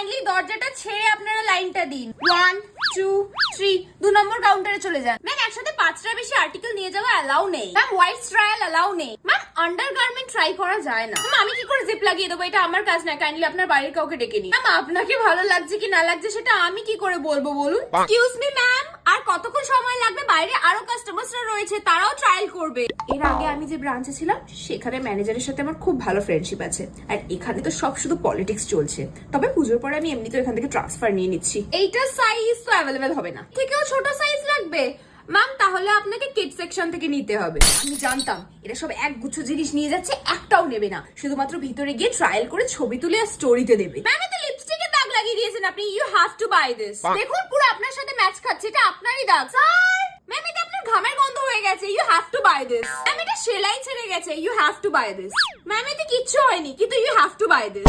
Kindly দরজাটা ছেড়ে আপনারা লাইনটা দিন। 1 2 3 2 নম্বর কাউন্টারে চলে যান। ম্যাম একসাথে 5টা বেশি আর্টিকেল নিয়ে যাওয়া অ্যালাউ নেই। ম্যাম হোয়াইট ট্রায়াল অ্যালাউ নেই। ম্যাম আন্ডারগার্মেন্ট ট্রাই করা যায় না। ম্যাম আমি কি করে জিপ লাগিয়ে দেবো? এটা আমার কাজ না, কাইন্ডলি আপনার বাড়ির কাউকে ডেকে নিন। ম্যাম আপনাকে ভালো লাগছে কি না লাগছে সেটা আমি কি করে বলবো বলুন? এক্সকিউজ মি ম্যাম, আর কতক্ষণ সময় লাগবে? বাইরে আরো কাস্টমার্সরা রয়েছে, তারাও ট্রায়াল করবে। এর আগে আমি যে ব্রাঞ্চে ছিলাম সেখানে ম্যানেজারের সাথে আমার খুব ভালো ফ্রেন্ডশিপ আছে, আর এখানে তো সব শুধু পলিটিক্স চলছে। তবে পুজোর পরে আমি এমনিতেও এখান থেকে ট্রান্সফার নিয়ে নিচ্ছি। এইটা সাইজ তো অ্যাভেলেবেল হবে না, থেকেও ছোট সাইজ লাগবে। ম্যাম তাহলে আপনাকে কিড সেকশন থেকে নিতে হবে। আমি জানতাম এরা সব এক গুচ্ছ জিনিস নিয়ে যাচ্ছে, একটাও নেবে না, শুধুমাত্র ভিতরে গিয়ে ট্রায়াল করে ছবি তুলে আর স্টোরিতে দেবে। ম্যাম এতে লিপস্টিকের দাগ লাগিয়ে দিয়েছেন আপনি। You have to buy this. দেখুন পুরো আপনার সাথে ম্যাচ খাচ্ছে, এটা আপনারই দাগ। স্যার ম্যাম এটা আপনার ঘামের গন্ধ হয়ে গেছে, you have to buy this. Ma'am এটা সেলাই ছেড়ে গেছে, you have to buy this. Ma'am এতে কিচ্ছু হয়নি কিন্তু you have to buy this.